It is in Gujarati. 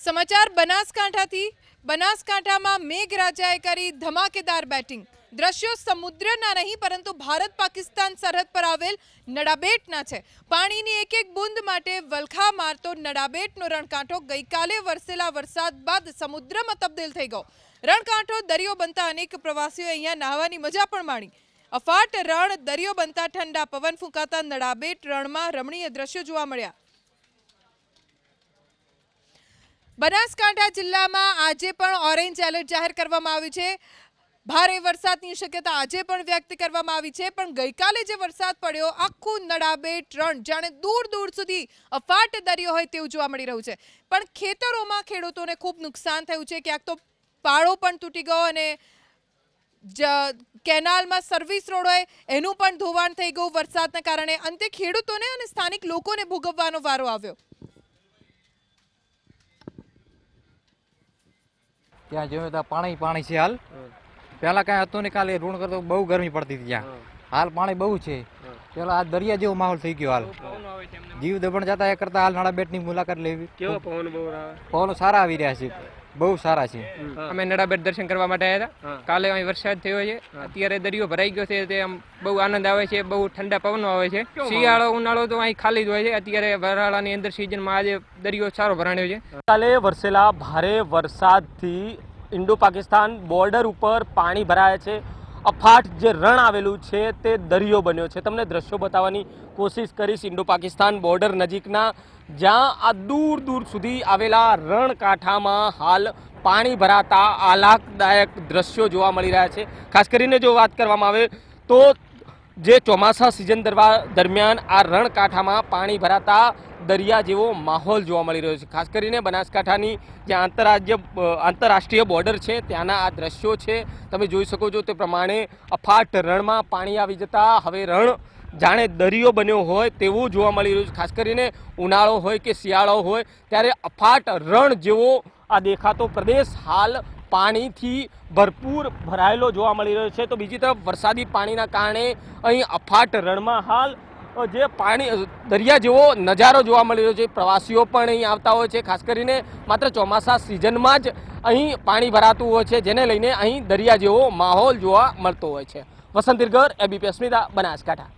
સમાચાર બનાસકાંઠાથી। બનાસકાંઠામાં મેઘરાજાએ કરી ધમાકેદાર બેટિંગ। દ્રશ્યો સમુદ્રના નહીં પરંતુ ભારત પાકિસ્તાન સરહદ પર આવેલ નડાબેટના છે। પાણીની એક એક બૂંદ માટે વલખા મારતો નડાબેટનો રણકાંઠો ગઈકાલે વરસેલા વરસાદ બાદ સમુદ્રમાં તબદીલ થઈ ગયો। રણકાંઠો દરિયો બનતા અનેક પ્રવાસીઓ અહીંયા નહાવાની મજા પણ માણી। અફાટ રણ, દરિયો બનતા ઠંડા પવન ફૂંકાતા નડાબેટ રણમાં રમણીય દ્રશ્યો જોવા મળ્યા। બનાસકાંઠા જિલ્લામાં આજે પણ ઓરેન્જ એલર્ટ જાહેર કરવામાં આવ્યું છે। ભારે વરસાદની શક્યતા આજે પણ વ્યક્ત કરવામાં આવી છે, પણ ગઈકાલે જે વરસાદ પડ્યો આખું નડાબેટ રણ જાણે દૂર દૂર સુધી અફાટ દરિયો હોય તેવું જોવા મળી રહ્યું છે। પણ ખેતરોમાં ખેડૂતોને ખૂબ નુકસાન થયું છે। ક્યાંક તો પાળો પણ તૂટી ગયો અને કેનાલમાં સર્વિસ રોડ હોય એનું પણ ધોવાણ થઈ ગયું વરસાદના કારણે। અંતે ખેડૂતોને અને સ્થાનિક લોકોને ભોગવવાનો વારો આવ્યો। ત્યાં જોયું તો પાણી પાણી છે। હાલ પહેલા કાંઈ હતું ને, કાલે ઋણ કરતો બહુ ગરમી પડતી હતી ત્યાં। હાલ પાણી બહુ છે। પેલા આ દરિયા જેવો માહોલ થઈ ગયો। હાલ જીવ દબણ જતા એ કરતા હાલ નડાબેટની મુલાકાત લેવી। કેવો પવન બહુ આવે? પવનો સારા આવી રહ્યા છે, બહુ સારા છે। અમે નડાબેટ દર્શન કરવા માટે આવ્યા હતા। કાલે અહીં વરસાદ થયો છે, અત્યારે દરિયો ભરાઈ ગયો છે, તે આમ બહુ આનંદ આવે છે, બહુ ઠંડા પવનો આવે છે। શિયાળો ઉનાળો તો અહીં ખાલી જ હોય છે। અત્યારે વરાળાની અંદર સિઝનમાં આજે દરિયો સારો ભરાણ્યો છે। કાલે વરસેલા ભારે વરસાદથી ઇન્ડો પાકિસ્તાન બોર્ડર ઉપર પાણી ભરાયા છે। અફાટ જે રણ આવેલું છે તે દરિયો બન્યો છે। તમને દ્રશ્યો બતાવવાની કોશિશ કરીશ ઇન્ડો પાકિસ્તાન બોર્ડર નજીકના, જ્યાં આ દૂર દૂર સુધી આવેલા રણ કાંઠામાં હાલ પાણી ભરાતા આહલાદદાયક દ્રશ્યો જોવા મળી રહ્યા છે। ખાસ કરીને જો વાત કરવામાં આવે તો જે ચોમાસા સિઝન દરમિયાન આ રણ કાંઠામાં પાણી ભરાતા દરિયા જેવો માહોલ જોવા મળી રહ્યો છે। ખાસ કરીને બનાસકાંઠાની જે આંતરરાષ્ટ્રીય બોર્ડર છે ત્યાંના આ દ્રશ્યો છે। તમે જોઈ શકો છો તે પ્રમાણે અફાટ રણમાં પાણી આવી જતા હવે રણ જાણે દરિયો બન્યો હોય તેવું જોવા મળી રહ્યું છે। ખાસ કરીને ઉનાળો હોય કે શિયાળો હોય ત્યારે અફાટ રણ જેવો આ દેખાતો પ્રદેશ હાલ પાણીથી ભરપૂર ભરાયેલો જોવા મળી રહ્યો છે। તો બીજી તરફ વરસાદી પાણીના કારણે અહીં અફાટ રણમાં હાલ જે પાણી દરિયા જેવો નજારો જોવા મળી રહ્યો છે। પ્રવાસીઓ પણ અહીં આવતા હોય છે। ખાસ કરીને માત્ર ચોમાસા સિઝનમાં જ અહીં પાણી ભરાતું હોય છે, જેને લઈને અહીં દરિયા જેવો માહોલ જોવા મળતો હોય છે। વસંત દિરગર, એબીપી અસ્મિતા, બનાસકાંઠા।